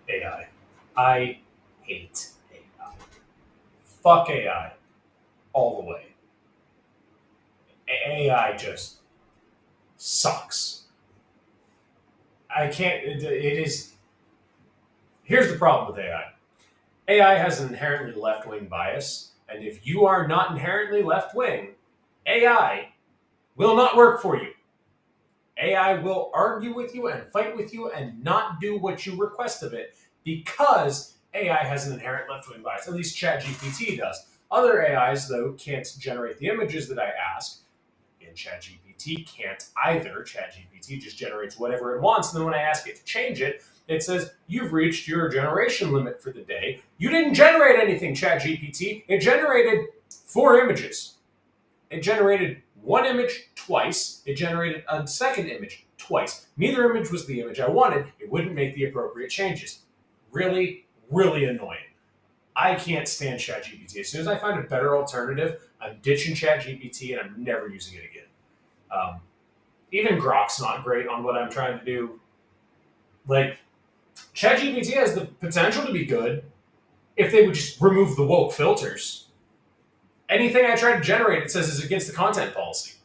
AI. I hate AI. Fuck AI all the way. AI just sucks. I can't. It is. Here's the problem with AI. AI has an inherently left wing bias, and if you are not inherently left wing, AI will not work for you. AI will argue with you and fight with you and not do what you request of it because AI has an inherent left wing bias. At least ChatGPT does. Other AIs, though, can't generate the images that I ask, and ChatGPT can't either. ChatGPT just generates whatever it wants, and then when I ask it to change it, it says, "You've reached your generation limit for the day. You didn't generate anything, ChatGPT. It generated 4 images. It generated one image twice. It generated a second image twice. Neither image was the image I wanted. It wouldn't make the appropriate changes." Really, really annoying. I can't stand ChatGPT. As soon as I find a better alternative, I'm ditching ChatGPT and I'm never using it again. Even Grok's not great on what I'm trying to do. Like, ChatGPT has the potential to be good if they would just remove the woke filters. Anything I try to generate, it says is against the content policy.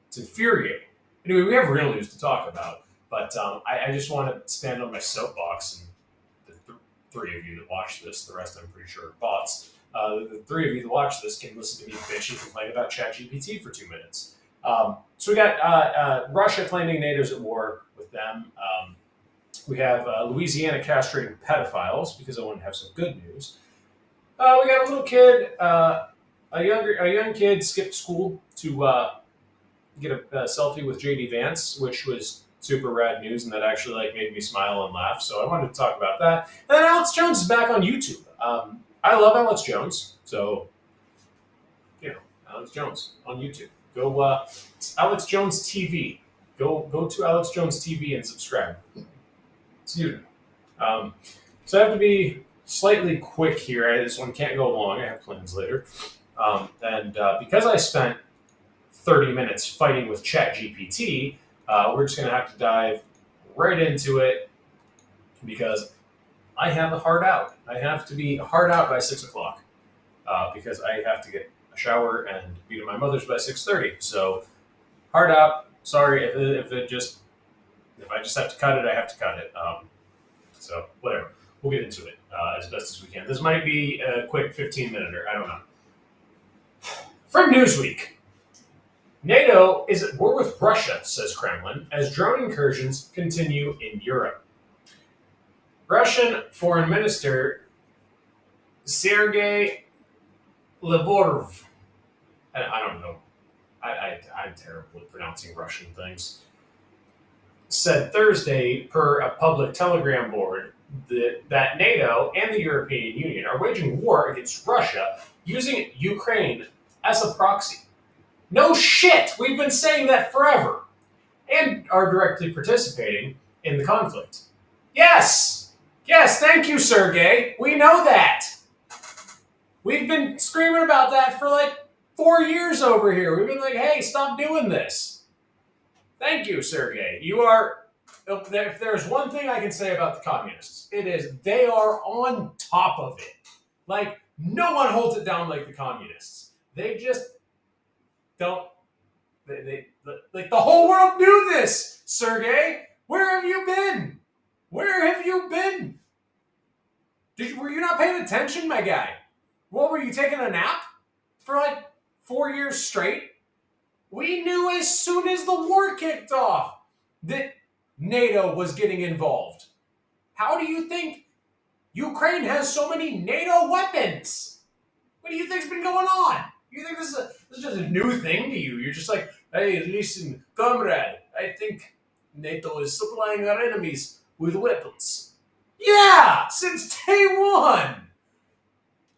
It's infuriating. Anyway, we have real news to talk about, but I just want to stand on my soapbox, and the three of you that watch this, the rest I'm pretty sure are bots, the three of you that watch this can listen to me bitch and complain about ChatGPT for 2 minutes. So we got Russia claiming NATO's at war with them. We have Louisiana castrating pedophiles because I want to have some good news. We got a little kid, a young kid skipped school to get a selfie with Vance, which was super rad news, and that actually made me smile and laugh. So I wanted to talk about that. And then Alex Jones is back on YouTube. I love Alex Jones, so Alex Jones on YouTube. Go Alex Jones TV. Go to Alex Jones TV and subscribe. Excuse me. So I have to be slightly quick here. This one can't go long. I have plans later. And because I spent 30 minutes fighting with ChatGPT, we're just going to have to dive right into it because I have a hard out. I have to be hard out by 6 o'clock because I have to get a shower and be to my mother's by 6:30. So hard out. Sorry if I just have to cut it, I have to cut it. So whatever. We'll get into it as best as we can. This might be a quick 15-minute, I don't know. From Newsweek. NATO is at war with Russia, says Kremlin, as drone incursions continue in Europe. Russian Foreign Minister Sergei Lavrov, I don't know, I'm terrible at pronouncing Russian things, said Thursday per a public telegram board that NATO and the European Union are waging war against Russia using Ukraine as a proxy. No shit! We've been saying that forever. And are directly participating in the conflict. Yes! Yes, thank you, Sergey. We know that. We've been screaming about that for 4 years over here. We've been like, hey, stop doing this. Thank you, Sergey. You are, if there's one thing I can say about the communists, it is they are on top of it. No one holds it down like the communists. They just don't. The whole world knew this, Sergey. Where have you been? Where have you been? Were you not paying attention, my guy? What, were you taking a nap for 4 years straight? We knew as soon as the war kicked off that NATO was getting involved. How do you think Ukraine has so many NATO weapons? What do you think's been going on? You think this is just a new thing to you? You're just like, hey, listen, comrade, I think NATO is supplying our enemies with weapons. Yeah, since day one.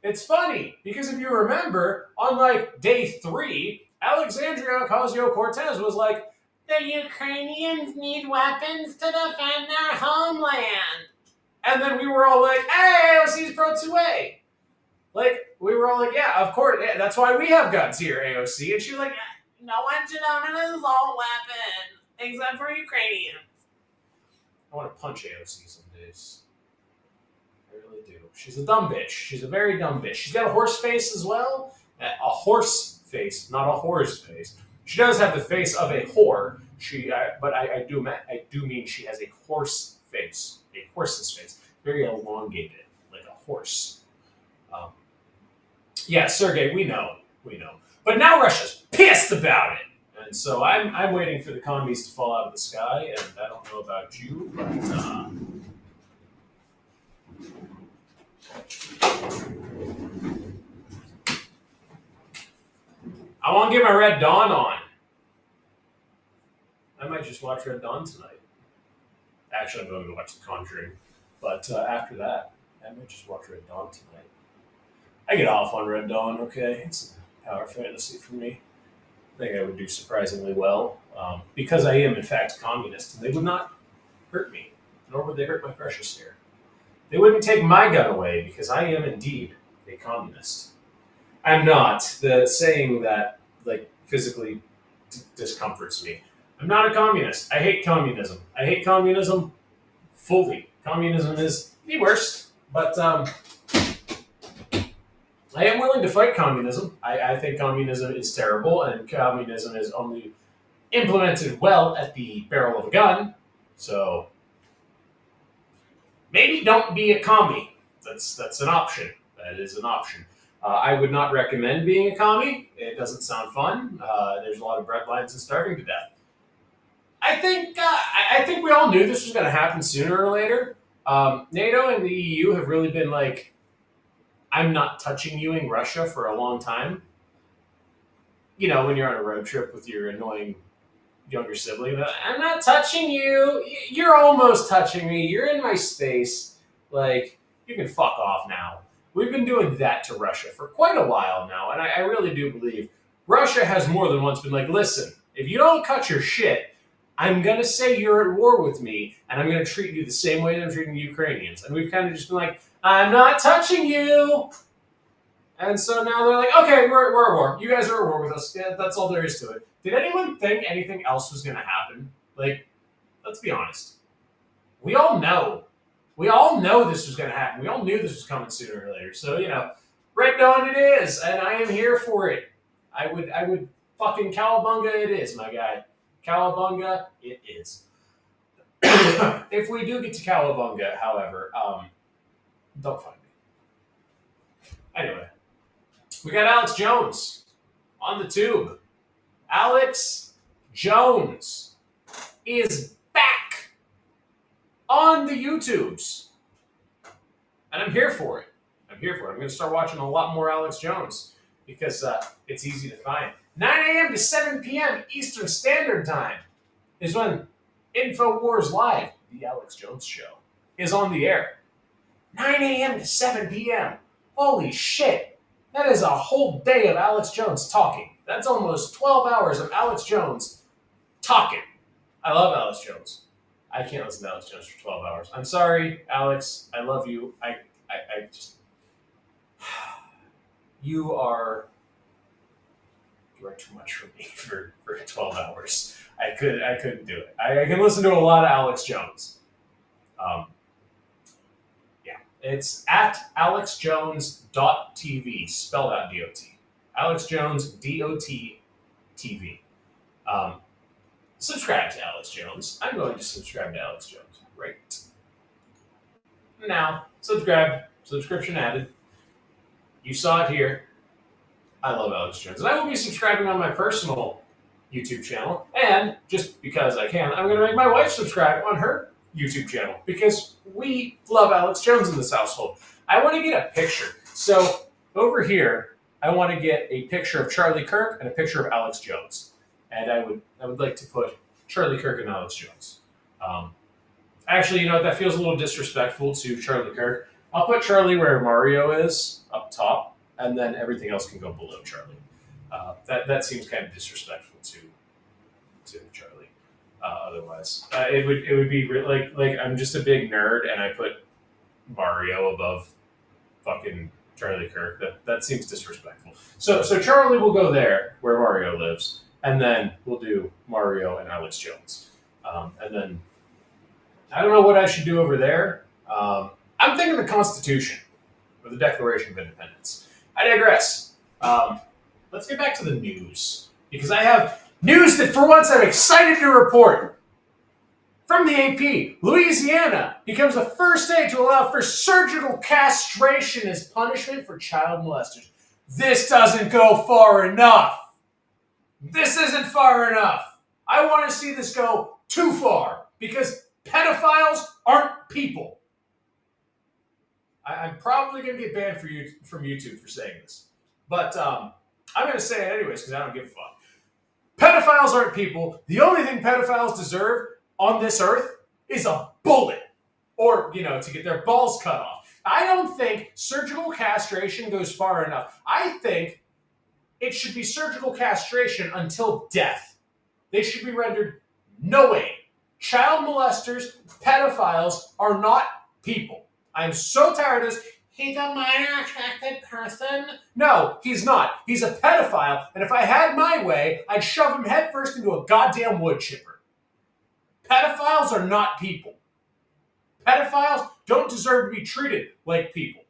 It's funny, because if you remember, on day 3, Alexandria Ocasio-Cortez was like, the Ukrainians need weapons to defend their homeland. And then we were all like, hey, AOC's pro-2A. We were all like, yeah, of course, yeah, that's why we have guns here, AOC. And she was like, no one should own an assault weapon, except for Ukrainians. I want to punch AOC some days. I really do. She's a dumb bitch. She's a very dumb bitch. She's got a horse face as well. A horse face, not a whore's face. She does have the face of a whore. But I do mean she has a horse face, a horse's face, very elongated, like a horse. Um, yeah, Sergey, we know. But now Russia's pissed about it. And so I'm waiting for the commies to fall out of the sky, and I don't know about you, but I want to get my Red Dawn on. I might just watch Red Dawn tonight. Actually, I'm going to watch The Conjuring, but after that, I might just watch Red Dawn tonight. I get off on Red Dawn, okay? It's a power fantasy for me. I think I would do surprisingly well, because I am, in fact, a communist, and they would not hurt me, nor would they hurt my precious hair. They wouldn't take my gun away, because I am indeed a communist. I'm not. The saying that, like, physically discomforts me. I'm not a communist. I hate communism. I hate communism fully. Communism is the worst, but I am willing to fight communism. I think communism is terrible, and communism is only implemented well at the barrel of a gun. So maybe don't be a commie. That's an option. That is an option. I would not recommend being a commie. It doesn't sound fun. There's a lot of breadlines and starving to death. I think we all knew this was going to happen sooner or later. NATO and the EU have really been like, I'm not touching you-ing Russia for a long time. You know, when you're on a road trip with your annoying younger sibling, I'm not touching you. You're almost touching me. You're in my space. Like, you can fuck off now. We've been doing that to Russia for quite a while now, and I really do believe Russia has more than once been like, listen, if you don't cut your shit, I'm going to say you're at war with me, and I'm going to treat you the same way that I'm treating the Ukrainians. And we've kind of just been like, I'm not touching you. And so now they're like, okay, we're at war. You guys are at war with us. Yeah, that's all there is to it. Did anyone think anything else was going to happen? Like, let's be honest. We all know. We all know this was going to happen. We all knew this was coming sooner or later. So, you know, Red Dawn it is, and I am here for it. I would fucking cowabunga it is, my guy. Cowabunga it is. If we do get to cowabunga, however, don't find me. Anyway, we got Alex Jones on the tube. Alex Jones is back on the YouTubes. And I'm here for it. I'm going to start watching a lot more Alex Jones because it's easy to find. 9 a.m. to 7 p.m. Eastern Standard Time is when InfoWars Live, the Alex Jones Show, is on the air. 9 a.m. to 7 p.m. Holy shit. That is a whole day of Alex Jones talking. That's almost 12 hours of Alex Jones talking. I love Alex Jones. I can't listen to Alex Jones for 12 hours. I'm sorry, Alex. I love you. I just... You are too much for me for 12 hours. I couldn't do it. I can listen to a lot of Alex Jones. Yeah. It's at alexjones.tv, spelled out D-O-T. Alex Jones, D-O-T, TV. Subscribe to Alex Jones. I'm going to subscribe to Alex Jones right now. Subscribe. Subscription added. You saw it here. I love Alex Jones. And I will be subscribing on my personal YouTube channel. And just because I can, I'm going to make my wife subscribe on her YouTube channel because we love Alex Jones in this household. I want to get a picture. So over here, I want to get a picture of Charlie Kirk and a picture of Alex Jones. And I would like to put Charlie Kirk and Alex Jones. Actually, you know, that feels a little disrespectful to Charlie Kirk. I'll put Charlie where Mario is, up top, and then everything else can go below Charlie. That seems kind of disrespectful to Charlie. Otherwise, it would be like I'm just a big nerd, and I put Mario above fucking Charlie Kirk. That seems disrespectful. So Charlie will go there where Mario lives, and then we'll do Mario and Alex Jones, and then I don't know what I should do over there. I'm thinking the Constitution or the Declaration of Independence. I digress. Let's get back to the news because I have news that for once I'm excited to report. From the AP, Louisiana becomes the first state to allow for surgical castration as punishment for child molesters. This doesn't go far enough. This isn't far enough. I want to see this go too far because pedophiles aren't people. I'm probably going to get banned from YouTube for saying this. But I'm going to say it anyways because I don't give a fuck. Pedophiles aren't people. The only thing pedophiles deserve on this earth is a bullet or, to get their balls cut off. I don't think surgical castration goes far enough. I think it should be surgical castration until death. They should be rendered no aid. Child molesters, pedophiles are not people. I'm so tired of this. He's a minor attracted person. No, he's not. He's a pedophile, and if I had my way, I'd shove him headfirst into a goddamn wood chipper. Pedophiles are not people. Pedophiles don't deserve to be treated like people.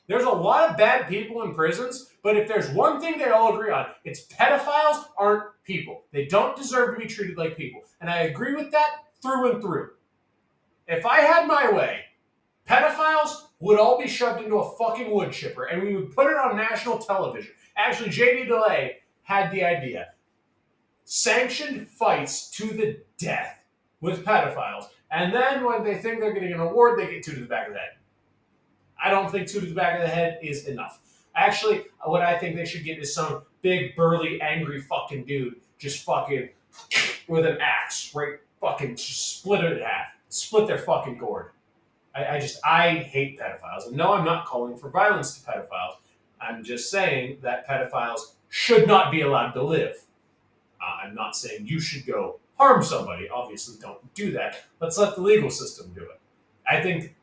There's a lot of bad people in prisons, but if there's one thing they all agree on, it's pedophiles aren't people. They don't deserve to be treated like people. And I agree with that through and through. If I had my way, pedophiles would all be shoved into a fucking wood chipper, and we would put it on national television. Actually, J.D. DeLay had the idea. Sanctioned fights to the death with pedophiles, and then when they think they're getting an award, they get 2 to the back of the head. I don't think 2 to the back of the head is enough. Actually, what I think they should get is some big, burly, angry fucking dude just fucking with an axe, right? Fucking just split it in half. Split their fucking gourd. I hate pedophiles. And no, I'm not calling for violence to pedophiles. I'm just saying that pedophiles should not be allowed to live. I'm not saying you should go harm somebody. Obviously, don't do that. Let's let the legal system do it. I think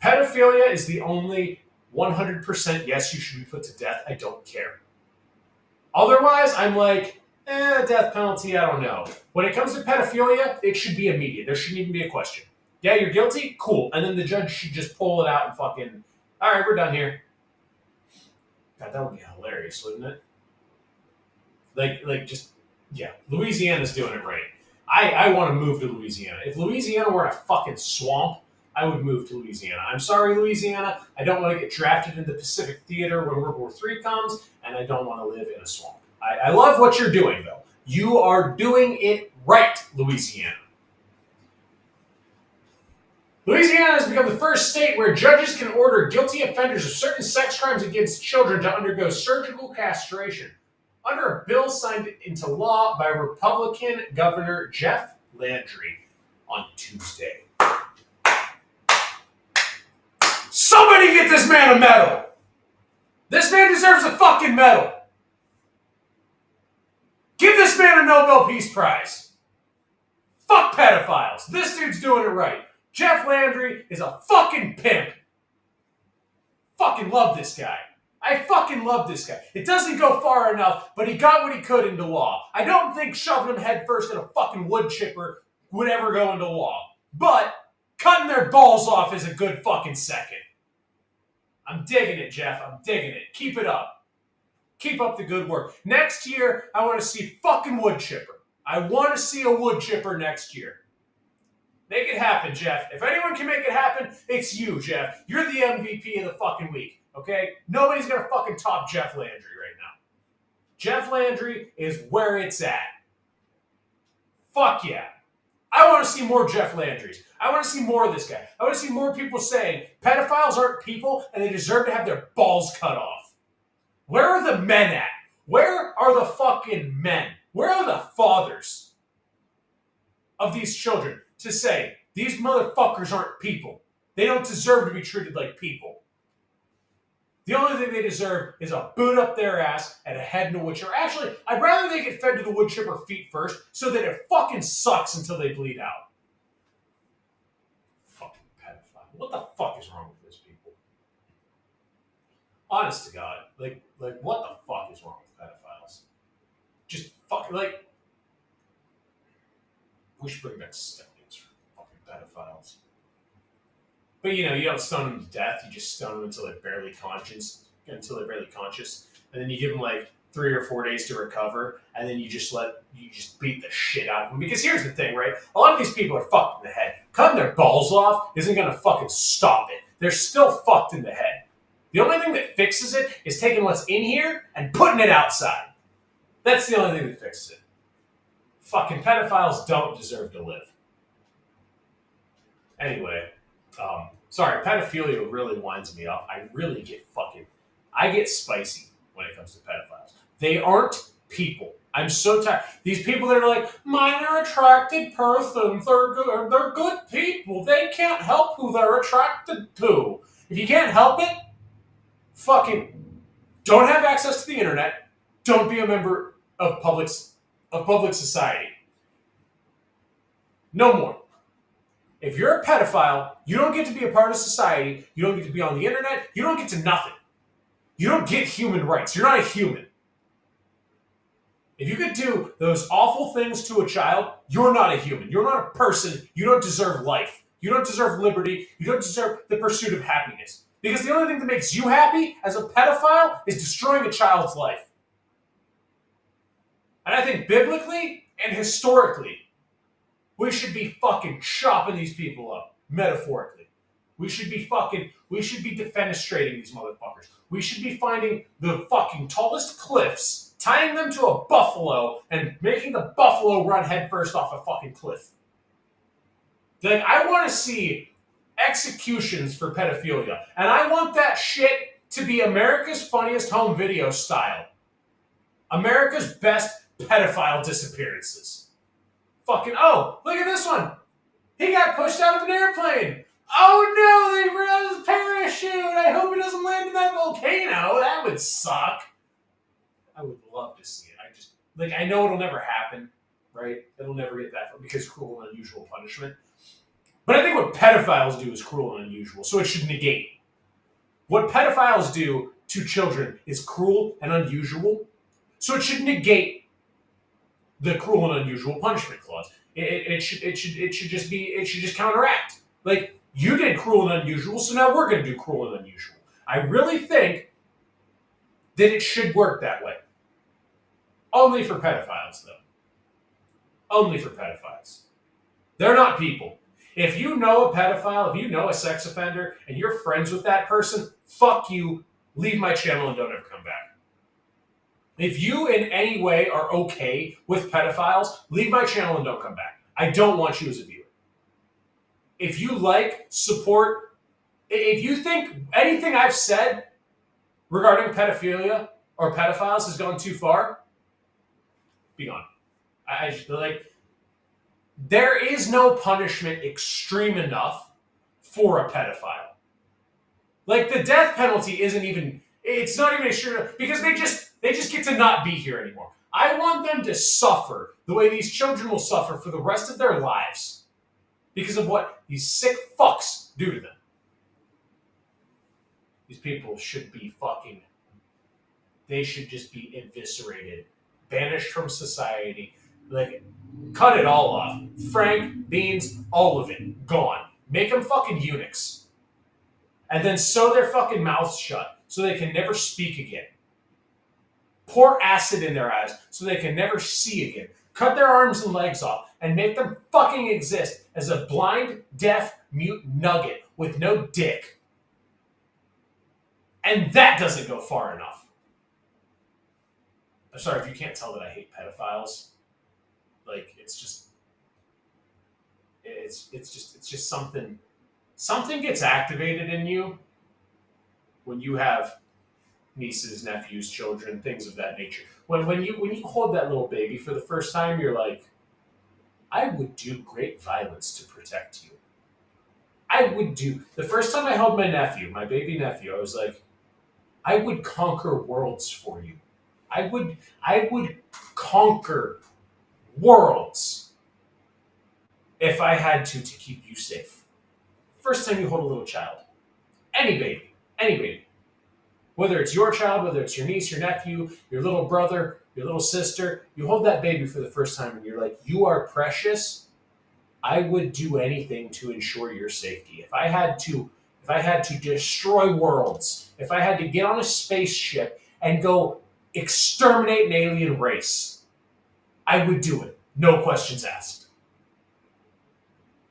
pedophilia is the only 100% yes, you should be put to death. I don't care. Otherwise, I'm like, death penalty, I don't know. When it comes to pedophilia, it should be immediate. There shouldn't even be a question. Yeah, you're guilty? Cool. And then the judge should just pull it out and fucking, all right, we're done here. God, that would be hilarious, wouldn't it? Yeah, Louisiana's doing it right. I want to move to Louisiana. If Louisiana were a fucking swamp, I would move to Louisiana. I'm sorry, Louisiana. I don't want to get drafted in the Pacific Theater when World War III comes, and I don't want to live in a swamp. I love what you're doing, though. You are doing it right, Louisiana. Louisiana has become the first state where judges can order guilty offenders of certain sex crimes against children to undergo surgical castration under a bill signed into law by Republican Governor Jeff Landry on Tuesday. Somebody get this man a medal! This man deserves a fucking medal! Give this man a Nobel Peace Prize! Fuck pedophiles! This dude's doing it right. Jeff Landry is a fucking pimp. Fucking love this guy. I fucking love this guy. It doesn't go far enough, but he got what he could into law. I don't think shoving him headfirst in a fucking wood chipper would ever go into law. But cutting their balls off is a good fucking second. I'm digging it, Jeff. I'm digging it. Keep it up. Keep up the good work. Next year, I want to see fucking wood chipper. I want to see a wood chipper next year. Make it happen, Jeff. If anyone can make it happen, it's you, Jeff. You're the MVP of the fucking week, okay? Nobody's going to fucking top Jeff Landry right now. Jeff Landry is where it's at. Fuck yeah. I want to see more Jeff Landrys. I want to see more of this guy. I want to see more people saying pedophiles aren't people and they deserve to have their balls cut off. Where are the men at? Where are the fucking men? Where are the fathers of these children to say, these motherfuckers aren't people. They don't deserve to be treated like people. The only thing they deserve is a boot up their ass and a head in a wood chipper. Actually, I'd rather they get fed to the wood chipper feet first so that it fucking sucks until they bleed out. Fucking pedophile. What the fuck is wrong with those people? Honest to God. Like what the fuck is wrong with pedophiles? Just fucking, we should bring back step for fucking pedophiles. But you don't stone them to death. You just stone them until they're barely conscious, and then you give them like 3 or 4 days to recover, and then you just beat the shit out of them. Because here's the thing, right? A lot of these people are fucked in the head. Cutting their balls off isn't gonna fucking stop it. They're still fucked in the head. The only thing that fixes it is taking what's in here and putting it outside. That's the only thing that fixes it. Fucking pedophiles don't deserve to live. Anyway, sorry, pedophilia really winds me up. I get spicy when it comes to pedophiles. They aren't people. I'm so tired. These people that are like, minor attracted persons, they're good people. They can't help who they're attracted to. If you can't help it, fucking don't have access to the internet. Don't be a member of public society. No more. If you're a pedophile, you don't get to be a part of society. You don't get to be on the internet. You don't get to nothing. You don't get human rights. You're not a human. If you could do those awful things to a child, you're not a human. You're not a person. You don't deserve life. You don't deserve liberty. You don't deserve the pursuit of happiness. Because the only thing that makes you happy as a pedophile is destroying a child's life. And I think biblically and historically, we should be fucking chopping these people up, metaphorically. We should be defenestrating these motherfuckers. We should be finding the fucking tallest cliffs, tying them to a buffalo, and making the buffalo run headfirst off a fucking cliff. Like, I want to see executions for pedophilia. And I want that shit to be America's Funniest Home Video style. America's best pedophile disappearances. Fucking, oh, look at this one. He got pushed out of an airplane. Oh no, they realized his parachute. I hope he doesn't land in that volcano. That would suck. I would love to see it. I know it'll never happen, right? It'll never get that far because cruel and unusual punishment. But I think what pedophiles do is cruel and unusual, so it should negate. What pedophiles do to children is cruel and unusual, so it should negate the cruel and unusual punishment clause. It should just counteract. Like, you did cruel and unusual, so now we're going to do cruel and unusual. I really think that it should work that way. Only for pedophiles, though. Only for pedophiles. They're not people. If you know a pedophile, if you know a sex offender, and you're friends with that person, fuck you, leave my channel and don't ever come back. If you in any way are okay with pedophiles, leave my channel and don't come back. I don't want you as a viewer. If you support, if you think anything I've said regarding pedophilia or pedophiles has gone too far, be gone. There is no punishment extreme enough for a pedophile. Like, the death penalty it's not even extreme because they just get to not be here anymore. I want them to suffer the way these children will suffer for the rest of their lives because of what these sick fucks do to them. These people should be they should just be eviscerated, banished from society, cut it all off. Frank, Beans, all of it, gone. Make them fucking eunuchs. And then sew their fucking mouths shut so they can never speak again. Pour acid in their eyes so they can never see again. Cut their arms and legs off and make them fucking exist as a blind, deaf, mute nugget with no dick. And that doesn't go far enough. I'm sorry if you can't tell that I hate pedophiles. It's just something gets activated in you when you have nieces, nephews, children, things of that nature. When you hold that little baby for the first time, you're like, I would do great violence to protect you. The first time I held my baby nephew, I was like, I would conquer worlds for you. I would conquer worlds if I had to keep you safe. First time you hold a little child, any baby, whether it's your child, whether it's your niece, your nephew, your little brother, your little sister, you hold that baby for the first time and you're like, you are precious. I would do anything to ensure your safety. If I had to destroy worlds, if I had to get on a spaceship and go exterminate an alien race, I would do it. No questions asked.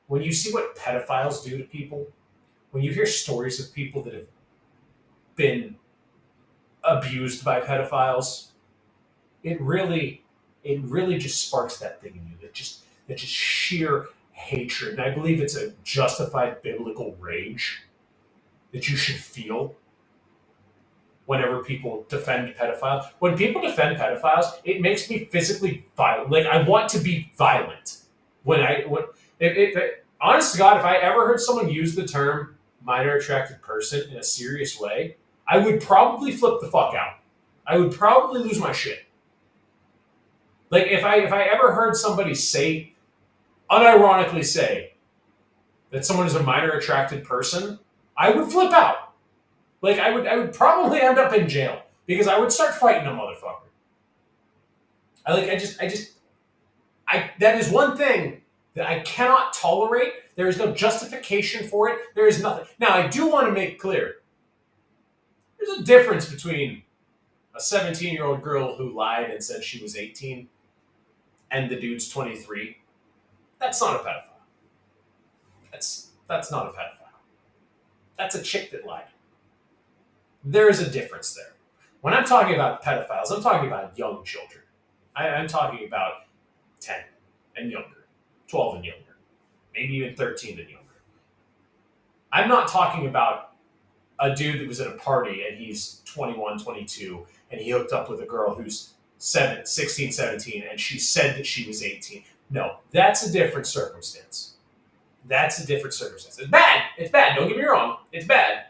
When you see what pedophiles do to people, when you hear stories of people that have been abused by pedophiles, it really just sparks that thing in you, that just sheer hatred. And I believe it's a justified biblical rage that you should feel whenever people defend pedophiles. When people defend pedophiles, it makes me physically violent. Like, I want to be violent. Honest to God, if I ever heard someone use the term minor attracted person in a serious way, I would probably flip the fuck out. I would probably lose my shit. Like, if I ever heard somebody unironically say that someone is a minor attracted person, I would flip out. Like, I would probably end up in jail because I would start fighting a motherfucker. That is one thing that I cannot tolerate. There is no justification for it. There is nothing. Now, I do want to make clear, there's a difference between a 17-year-old girl who lied and said she was 18 and the dude's 23. That's not a pedophile. That's not a pedophile. That's a chick that lied. There is a difference there. When I'm talking about pedophiles, I'm talking about young children. I'm talking about 10 and younger, 12 and younger, maybe even 13 and younger. I'm not talking about a dude that was at a party and he's 21, 22, and he hooked up with a girl who's 16, 17, and she said that she was 18. No, that's a different circumstance. That's a different circumstance. It's bad. It's bad. Don't get me wrong. It's bad.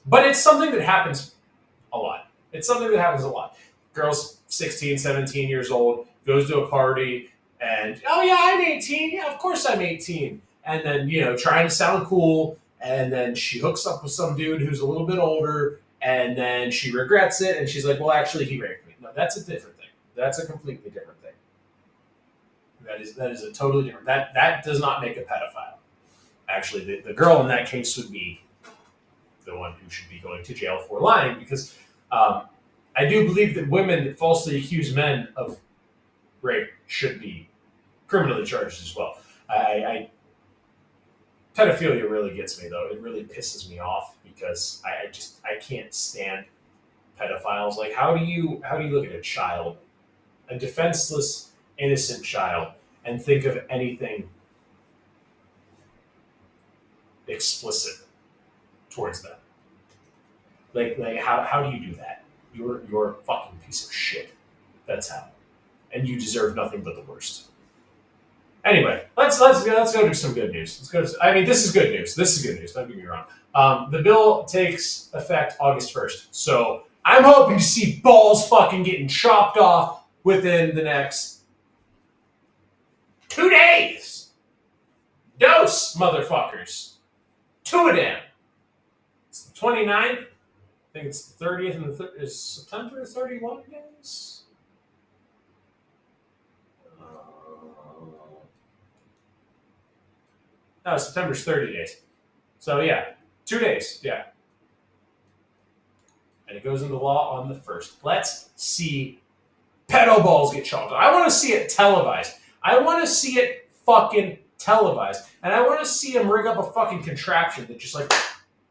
But it's something that happens a lot. It's something that happens a lot. Girls 16, 17 years old, goes to a party, and, oh yeah, I'm 18. Yeah, of course I'm 18. And then, trying to sound cool, and then she hooks up with some dude who's a little bit older, and then she regrets it, and she's like, well, actually, he raped me. No, that's a different thing. That's a completely different thing. That is a totally different. That does not make a pedophile. Actually, the girl in that case would be the one who should be going to jail for lying, because I do believe that women that falsely accuse men of rape should be criminally charged as well. Pedophilia really gets me, though. It really pisses me off because I can't stand pedophiles. Like, how do you look at a child, a defenseless, innocent child, and think of anything explicit towards them? Like how do you do that? You're a fucking piece of shit. That's how. And you deserve nothing but the worst. Anyway, let's go do some good news. This is good news. This is good news. Don't get me wrong. The bill takes effect August 1st. So I'm hoping to see balls fucking getting chopped off within the next 2 days. Dose, motherfuckers. 2 of them. It's the 29th. I think it's the 30th and is September 31 days? No, September's 30 days. So yeah, 2 days, yeah. And it goes into law on the 1st. Let's see pedo balls get chopped off. I want to see it televised. I want to see it fucking televised. And I want to see them rig up a fucking contraption that just like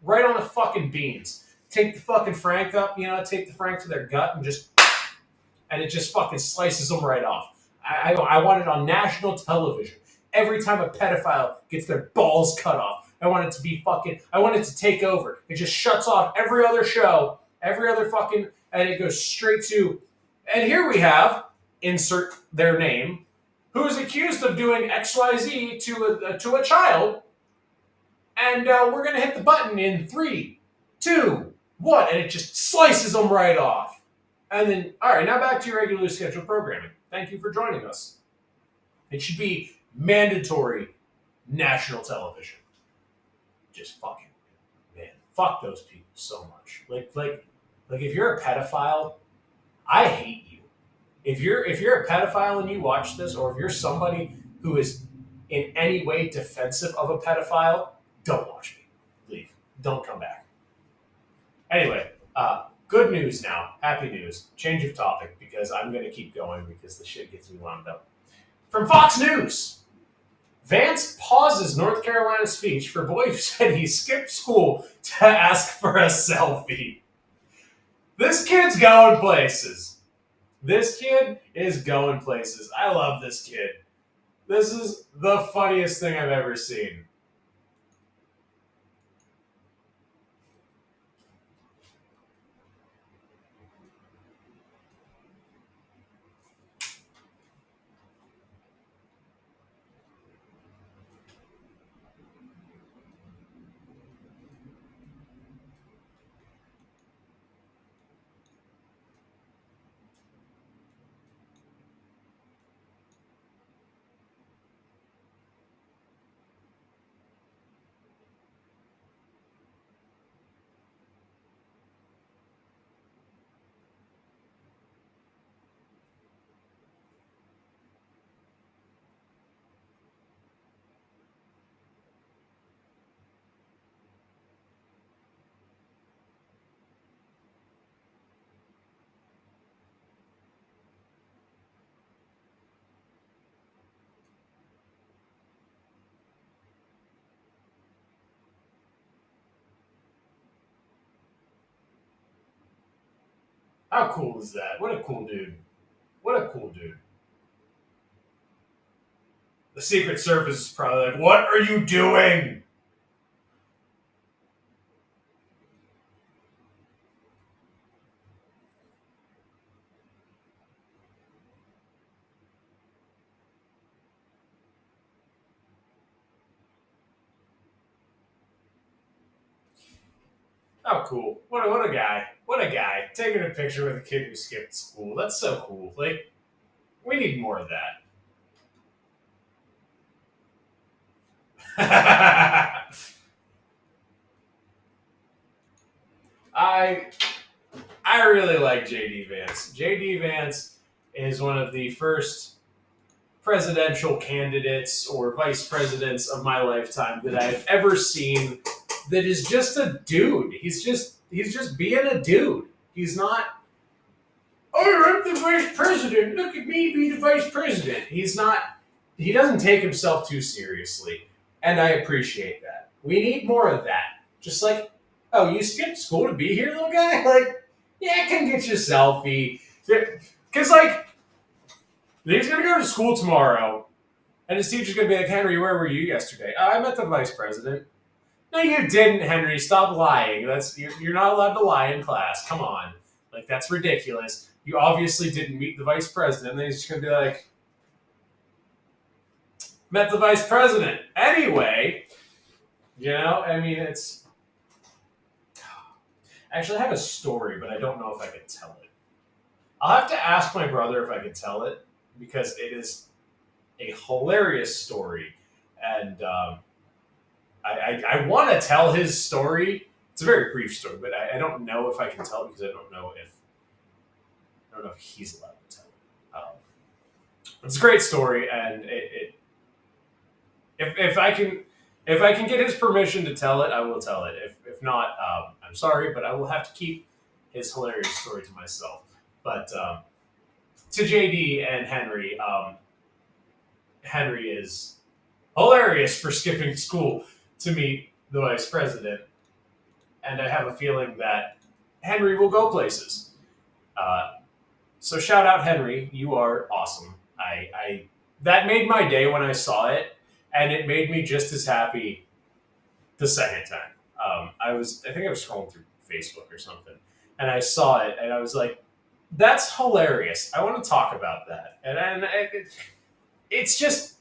right on the fucking beans. Take the fucking frank up, take the frank to their gut and it just fucking slices them right off. I want it on national television. Every time a pedophile gets their balls cut off, I want it to take over. It just shuts off every other show, every other fucking, and it goes straight to, and here we have, insert their name, who is accused of doing XYZ to a child, and we're going to hit the button in 3, 2, 1, and it just slices them right off. And then, all right, now back to your regularly scheduled programming. Thank you for joining us. It should be mandatory national television. Just fucking, man, fuck those people so much. Like if you're a pedophile, I hate you. If you're a pedophile and you watch this, or if you're somebody who is in any way defensive of a pedophile, don't watch me. Leave. Don't come back. Anyway, good news now. Happy news. Change of topic because I'm going to keep going because the shit gets me wound up. From Fox News, Vance pauses North Carolina speech for boy who said he skipped school to ask for a selfie. This kid's going places. This kid is going places. I love this kid. This is the funniest thing I've ever seen. How cool is that? What a cool dude. What a cool dude. The Secret Service is probably like, what are you doing? Oh, cool. What a guy. What a guy. Taking a picture with a kid who skipped school. That's so cool. Like, we need more of that. I really like JD Vance. JD Vance is one of the first presidential candidates or vice presidents of my lifetime that I've ever seen that is just a dude. He's just being a dude. He's not, oh, I'm the vice president. Look at me be the vice president. He doesn't take himself too seriously. And I appreciate that. We need more of that. Just like, oh, you skipped school to be here, little guy? Like, yeah, come get you a selfie. Because, like, he's going to go to school tomorrow, and his teacher's going to be like, Henry, where were you yesterday? I met the vice president. No, you didn't, Henry. Stop lying. You're not allowed to lie in class. Come on. Like, that's ridiculous. You obviously didn't meet the vice president. And then he's just going to be like, met the vice president. Anyway, I mean, it's... Actually, I have a story, but I don't know if I can tell it. I'll have to ask my brother if I can tell it, because it is a hilarious story. And I want to tell his story. It's a very brief story, but I don't know if I can tell it because I don't know if he's allowed to tell it. It's a great story, and if I can get his permission to tell it, I will tell it. If not, I'm sorry, but I will have to keep his hilarious story to myself. But to JD and Henry, Henry is hilarious for skipping school to meet the vice president, and I have a feeling that Henry will go places. So shout out Henry, you are awesome. I that made my day when I saw it, and it made me just as happy the second time. I think I was scrolling through Facebook or something, and I saw it, and I was like, "That's hilarious! I want to talk about that." And it's just,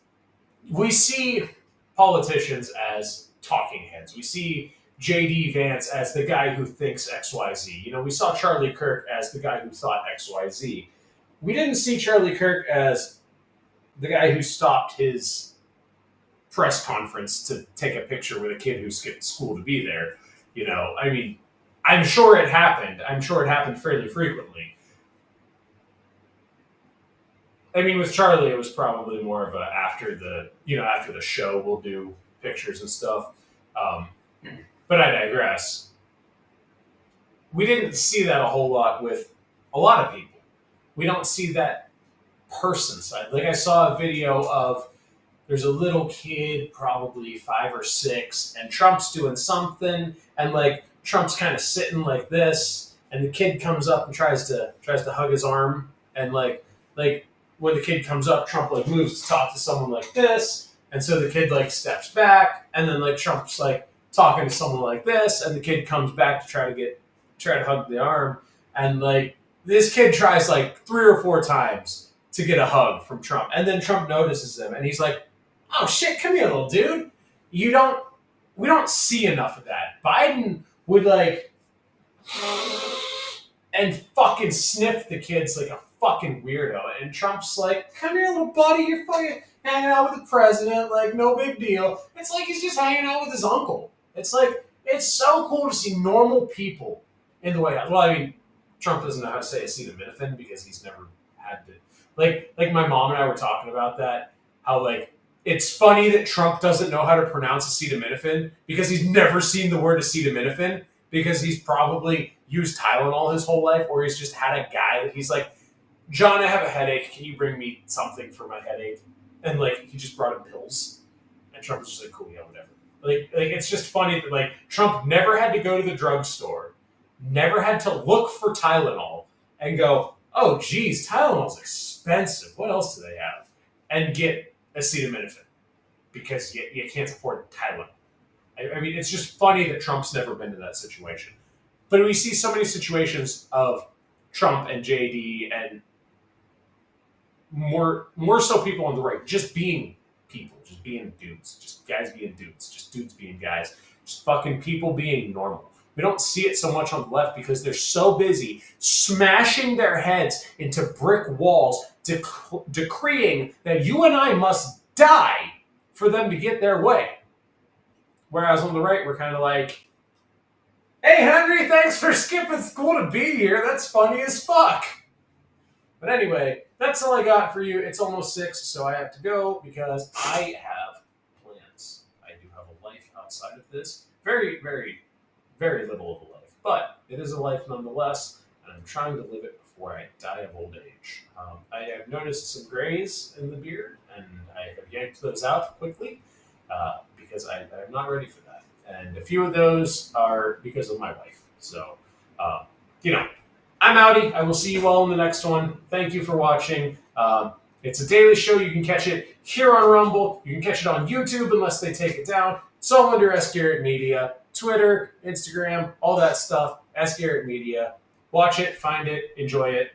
we see politicians as talking heads. We see JD Vance as the guy who thinks XYZ. We saw Charlie Kirk as the guy who thought XYZ. We didn't see Charlie Kirk as the guy who stopped his press conference to take a picture with a kid who skipped school to be there. I mean, I'm sure it happened. I'm sure it happened fairly frequently. I mean, with Charlie, it was probably more of a after the show we'll do pictures and stuff. Um, but I digress. We didn't see that a whole lot with a lot of people. We don't see that person side. Like I saw a video of there's a little kid, probably 5 or 6, and Trump's doing something, and like Trump's kind of sitting like this, and the kid comes up and tries to hug his arm, and like when the kid comes up, Trump like moves to talk to someone like this, and so the kid like steps back, and then like Trump's like talking to someone like this, and the kid comes back to try to hug the arm, and like this kid tries like 3 or 4 times to get a hug from Trump, and then Trump notices him, and he's like, "Oh shit, come here, little dude. We don't see enough of that." Biden would like and fucking sniff the kids like a fucking weirdo, and Trump's like, "Come here, little buddy. You're fucking hanging out with the president. Like, no big deal." It's like he's just hanging out with his uncle. It's like it's so cool to see normal people in the White House. Well, I mean, Trump doesn't know how to say acetaminophen because he's never had to. Like my mom and I were talking about that. How like it's funny that Trump doesn't know how to pronounce acetaminophen because he's never seen the word acetaminophen because he's probably used Tylenol his whole life, or he's just had a guy that he's like, "John, I have a headache. Can you bring me something for my headache?" And like he just brought him pills, and Trump was just like, "Cool, yeah, whatever." Like it's just funny that like Trump never had to go to the drugstore, never had to look for Tylenol and go, "Oh, geez, Tylenol's expensive. What else do they have?" And get acetaminophen because you can't afford Tylenol. I mean, it's just funny that Trump's never been in that situation. But we see so many situations of Trump and JD and more so people on the right just being people, just being dudes, just guys being dudes, just dudes being guys, just fucking people being normal. We don't see it so much on the left because they're so busy smashing their heads into brick walls, decreeing that you and I must die for them to get their way. Whereas on the right, we're kind of like, "Hey, Henry, thanks for skipping school to be here. That's funny as fuck." But anyway, that's all I got for you. It's almost 6, so I have to go because I have plans. I do have a life outside of this. Very, very, very little of a life. But it is a life nonetheless, and I'm trying to live it before I die of old age. I have noticed some grays in the beard, and I have yanked those out quickly because I'm not ready for that. And a few of those are because of my wife. So, I'm outie. I will see you all in the next one. Thank you for watching. It's a daily show. You can catch it here on Rumble. You can catch it on YouTube unless they take it down. It's all under S. Garrett Media. Twitter, Instagram, all that stuff. S. Garrett Media. Watch it, find it, enjoy it.